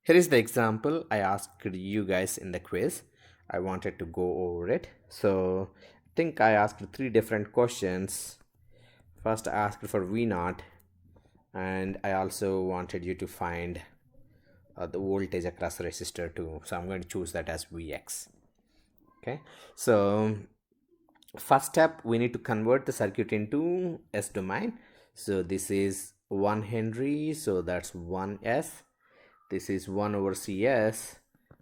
Here is the example I asked you guys in the quiz. I wanted to go over it. So I think I asked 3 different questions. First I asked for V0, and I also wanted you to find the voltage across the resistor too. So I'm going to choose that as Vx. Okay, so first step, we need to convert the circuit into S domain. So this is 1 Henry, so that's 1S. This is 1 over Cs,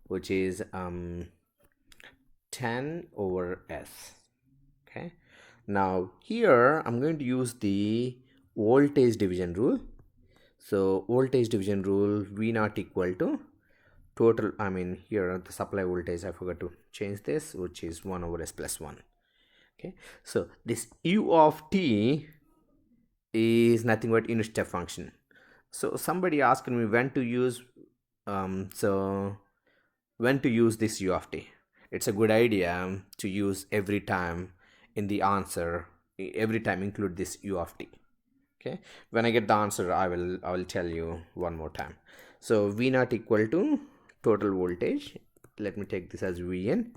which is 10 over S. Okay, now here I'm going to use the voltage division rule. So voltage division rule, V naught equal to total, here the supply voltage, I forgot to change this, which is 1 over S plus 1. Okay, so this U of t is nothing but unit step function. So somebody asked me when to use when to use this U of t. It's a good idea to use every time in the answer, every time include this U of t. Okay, when I get the answer, I will tell you one more time. So V naught equal to total voltage, let me take this as Vn,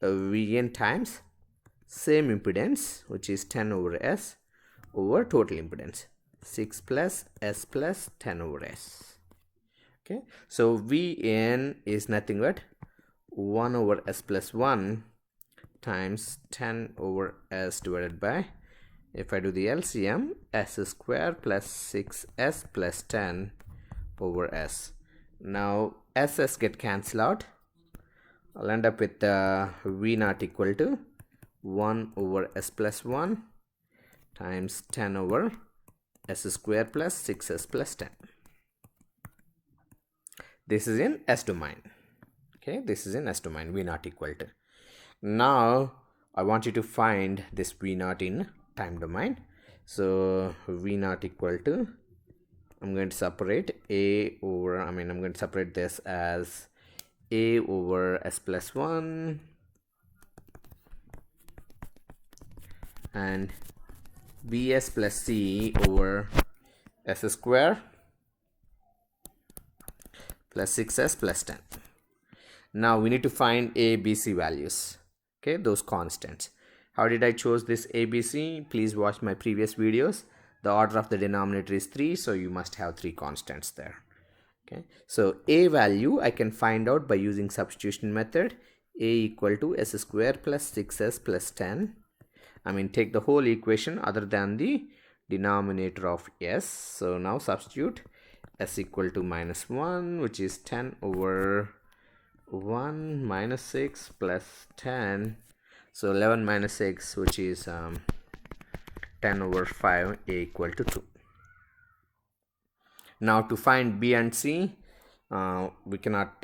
Vn times same impedance, which is 10 over S, over total impedance, 6 plus S plus 10 over S. Okay, so Vn is nothing but 1 over S plus 1 times 10 over S divided by, if I do the LCM, S square plus 6S plus 10 over S. Now SS get cancelled out. I'll end up with V naught equal to 1 over S plus 1 times 10 over S square plus 6S plus 10. This is in S domain. Okay, this is in S domain, V naught equal to. Now I want you to find this V naught in time domain. So V naught equal to, I'm going to separate A over, I'm going to separate this as A over S plus 1 and Bs plus C over S square plus 6S plus 10. Now we need to find A, B, C values. Okay, those constants. How did I choose this A, B, C? Please watch my previous videos. The order of the denominator is 3, so you must have 3 constants there. Okay, so A value I can find out by using substitution method. A equal to S square plus 6S plus 10. Take the whole equation other than the denominator of S. So now substitute S equal to minus 1, which is 10 over 1 minus 6 plus 10. So 11 minus 6, which is 10 over 5, A equal to 2. Now to find B and C, we cannot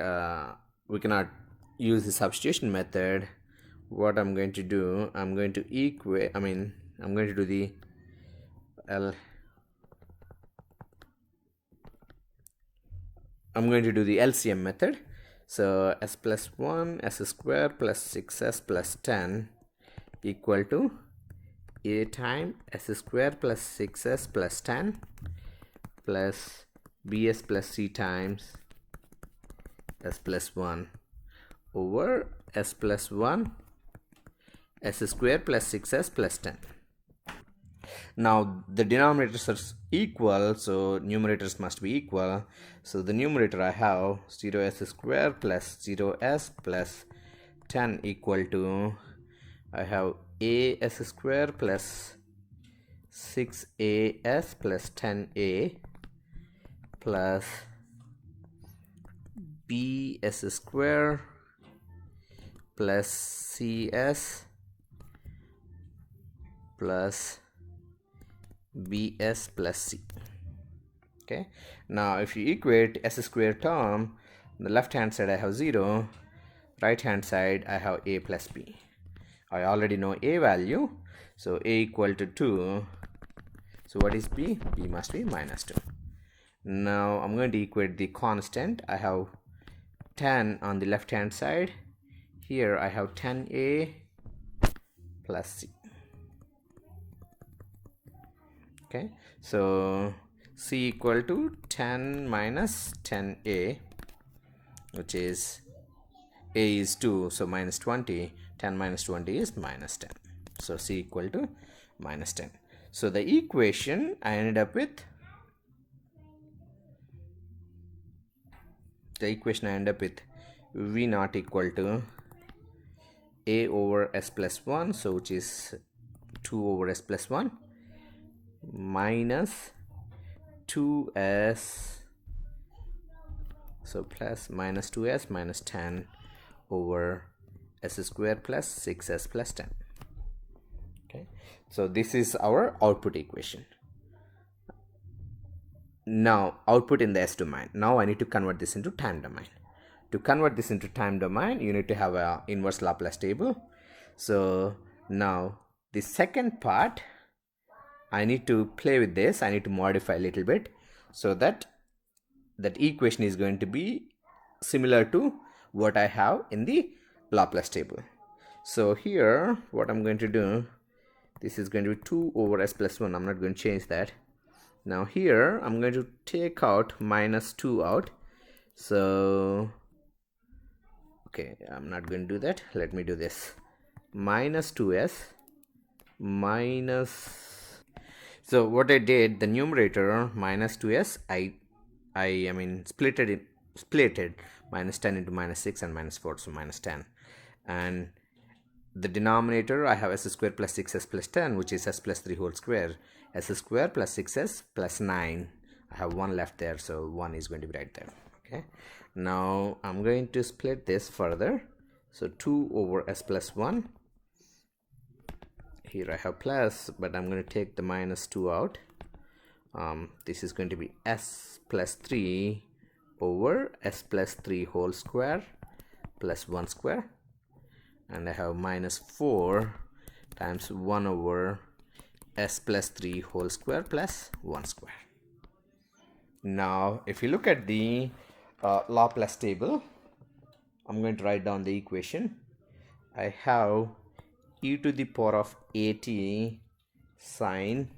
use the substitution method. What I'm going to do, I'm going to equate, I'm going to do the LCM method. So S plus 1, S square plus 6S plus 10 equal to A time S square plus 6S plus 10 plus Bs plus C times S plus 1 over S plus 1 S square plus 6S plus 10. Now the denominators are equal, so numerators must be equal. So the numerator I have 0S square plus 0S plus 10 equal to, I have AS square plus 6AS plus 10A plus BS square plus CS plus Bs plus C. Okay, now if you equate S square term, on the left hand side I have 0, right hand side I have A plus B. I already know A value, so A equal to 2. So what is B? B must be minus 2. Now I'm going to equate the constant. I have 10 on the left hand side. Here I have 10A plus C. Okay, so C equal to 10 minus 10A which is a is 2, so minus 20. 10 minus 20 is minus 10, so c equal to minus 10. So the equation I ended up with, v naught equal to a over s plus 1, so which is 2 over s plus 1 minus 2s, so plus minus 2s minus 10 over s square plus 6s plus 10. Okay, so this is our output equation. Now output in the s domain. Now I need to convert this into time domain. To convert this into time domain, you need to have a inverse Laplace table. So now the second part, I need to play with this. I need to modify a little bit so that that equation is going to be similar to what I have in the Laplace table. So here what I'm going to do, this is going to be 2 over s plus 1. I'm not going to change that. Now here I'm going to take out minus 2 out. So okay, I'm not going to do that. Let me do this. Minus 2s minus, so what I did, the numerator minus 2s, I mean splitted minus 10 into minus 6 and minus 4, so minus 10. And the denominator, I have s square plus 6s plus 10, which is s plus 3 whole square. S square plus 6s plus 9. I have 1 left there, so 1 is going to be right there. Okay, now I'm going to split this further. So 2 over s plus 1. Here I have plus, but I'm going to take the minus 2 out. This is going to be s plus 3 over s plus 3 whole square plus 1 square. And I have minus 4 times 1 over s plus 3 whole square plus 1 square. Now if you look at the Laplace table, I'm going to write down the equation. I have e to the power of at sine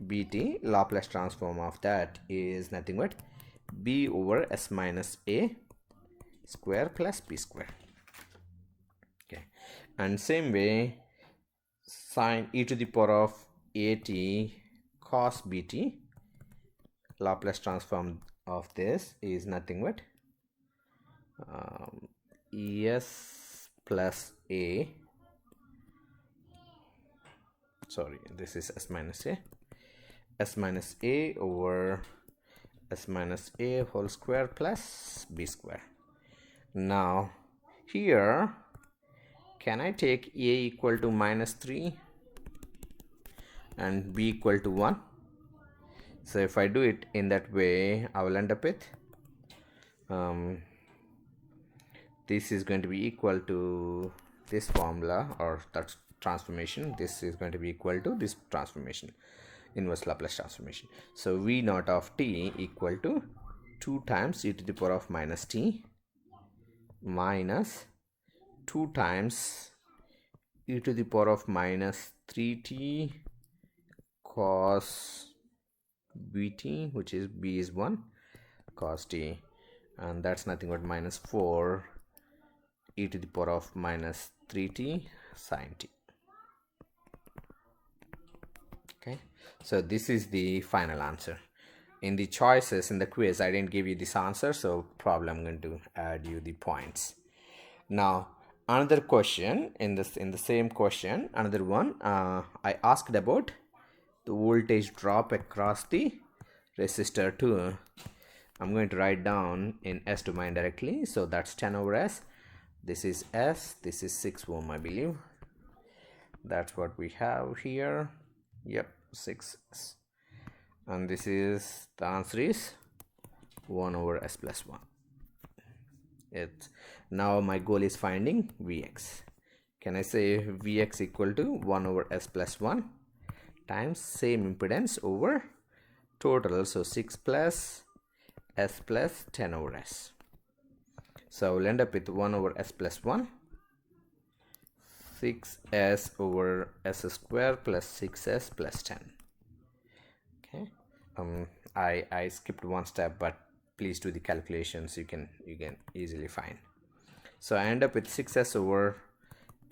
bt. Laplace transform of that is nothing but b over s minus a square plus b square. Okay, and same way sine e to the power of at cos bt. Laplace transform of this is nothing but es plus a, sorry, this is s minus a over s minus a whole square plus b square. Now here, can I take a equal to minus 3 and b equal to 1? So if I do it in that way, I will end up with this is going to be equal to this formula, or that transformation. This is going to be equal to this transformation, inverse Laplace transformation. So v naught of t equal to 2 times e to the power of minus t minus 2 times e to the power of minus 3t cos bt, which is b is 1 cos t, and that's nothing but minus 4 e to the power of minus 3t sin t. Okay, so this is the final answer. In the choices in the quiz, I didn't give you this answer, so probably I'm going to add you the points. Now another question in the same question, another one, I asked about the voltage drop across the resistor 2. I'm going to write down in s domain directly, so that's 10 over s. This is s, this is 6 ohm, I believe. That's what we have here. Yep, 6. And this is, the answer is 1 over s plus 1. Now my goal is finding Vx. Can I say Vx equal to 1 over s plus 1 times same impedance over total, so 6 plus s plus 10 over s. So we'll end up with 1 over s plus 1, 6s over s square plus 6s plus 10. Okay, I skipped one step, but please do the calculations. You can easily find. So I end up with 6s over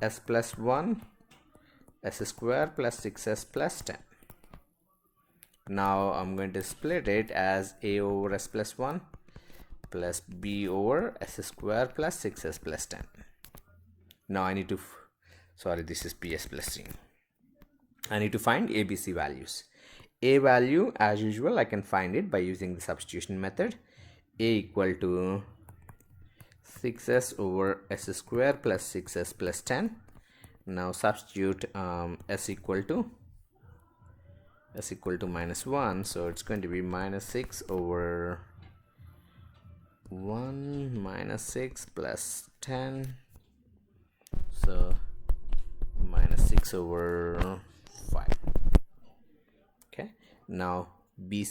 s plus 1 s square plus 6s plus 10. Now I'm going to split it as a over s plus 1 plus b over s square plus 6s plus 10. Now I need to, sorry, this is ps plus c. I need to find ABC values. A value, as usual, I can find it by using the substitution method. A equal to 6s over s square plus 6s plus 10. Now substitute s equal to minus 1, so it's going to be minus 6 over 1 minus 6 plus 10, so minus 6 over 5. Okay, now b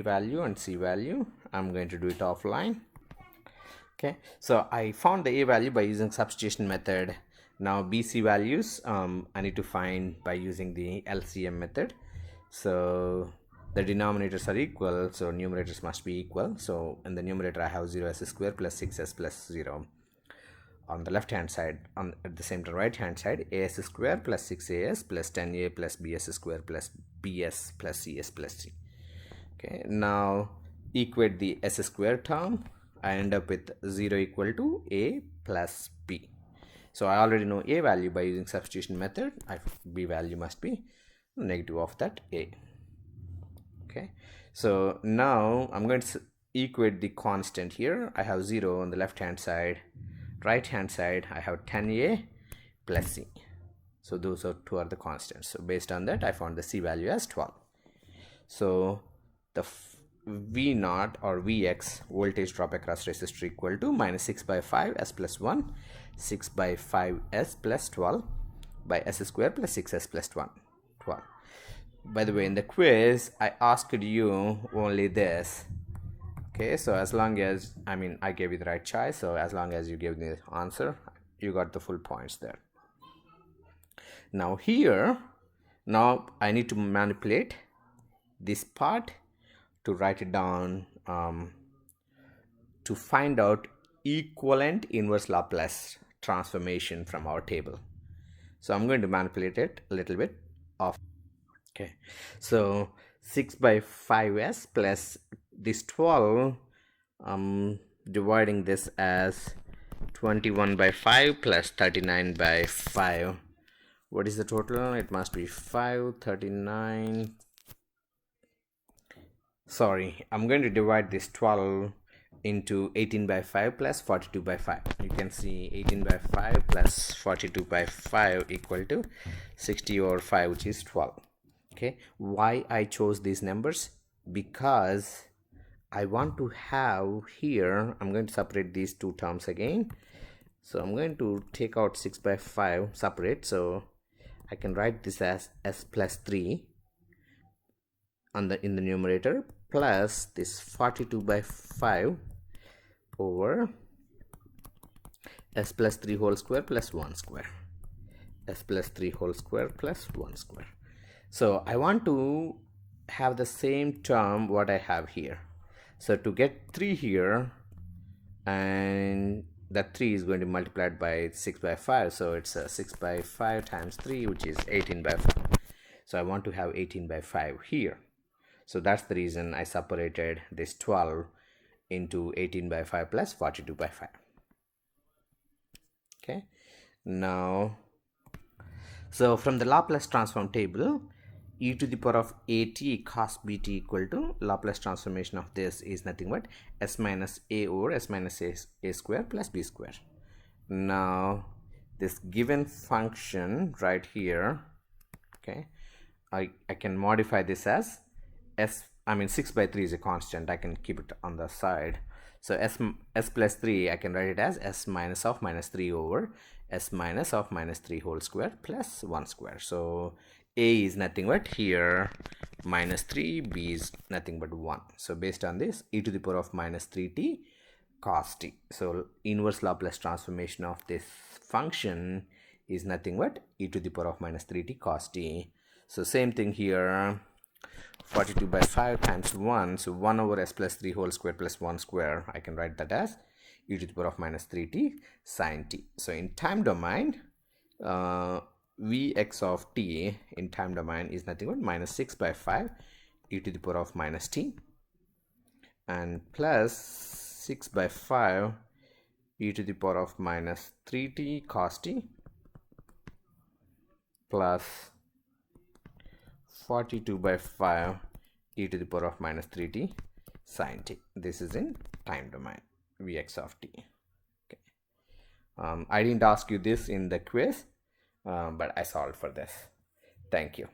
value and c value, I'm going to do it offline. Okay, so I found the a value by using substitution method. Now bc values I need to find by using the LCM method. So the denominators are equal, so numerators must be equal. So in the numerator I have 0s square plus 6s plus 0. On the left hand side, at the same right hand side, as square plus 6as plus 10a plus bs square plus bs plus cs plus c. Okay, now equate the s square term. I end up with 0 equal to a plus b. So I already know a value by using substitution method. B value must be negative of that a. Okay, so now I'm going to equate the constant here. I have 0 on the left hand side. Right hand side I have 10a plus c. So those are two are the constants. So based on that I found the c value as 12. So the v naught or vx, voltage drop across resistor, equal to minus 6 by 5 s plus 1, 6 by 5 s plus 12 by s square plus 6s plus 12. By the way, in the quiz I asked you only this. Okay, so as long as, I gave you the right choice, so as long as you gave the answer, you got the full points there. Now here, now I need to manipulate this part to write it down to find out equivalent inverse Laplace transformation from our table. So I'm going to manipulate it a little bit off. Okay, so 6 by 5s plus this 12, dividing this as 21 by 5 plus 39 by 5. What is the total? It must be 539. Sorry, I'm going to divide this 12 into 18 by 5 plus 42 by 5. You can see 18 by 5 plus 42 by 5 equal to 60 over 5, which is 12. Okay, why I chose these numbers? Because I want to have here, I'm going to separate these two terms again. So I'm going to take out 6 by 5 separate, so I can write this as s plus 3 in the numerator plus this 42 by 5 over s plus 3 whole square plus 1 square, s plus 3 whole square plus 1 square. So I want to have the same term what I have here. So to get 3 here, and that 3 is going to be multiplied by 6 by 5, so it's 6 by 5 times 3, which is 18 by 5. So I want to have 18 by 5 here. So that's the reason I separated this 12 into 18 by 5 plus 42 by 5. Okay, now, so from the Laplace transform table, e to the power of at cos bt equal to Laplace transformation of this is nothing but s minus a over s minus a square plus b square. Now this given function right here, okay, I can modify this as 6 by 3 is a constant. I can keep it on the side. So s plus 3, I can write it as s minus of minus 3 over s minus of minus 3 whole square plus 1 square. So a is nothing but here minus 3, b is nothing but 1. So based on this, e to the power of minus 3t cos t. So inverse Laplace transformation of this function is nothing but e to the power of minus 3t cos t. So same thing here. 42 by 5 times 1, so 1 over s plus 3 whole square plus 1 square, I can write that as e to the power of minus 3t sine t. So in time domain, Vx of t in time domain is nothing but minus 6 by 5 e to the power of minus t and plus 6 by 5 e to the power of minus 3t cos t plus 42 by 5 e to the power of minus 3t sine t. This is in time domain, Vx of t. Okay. I didn't ask you this in the quiz, but I solved for this. Thank you.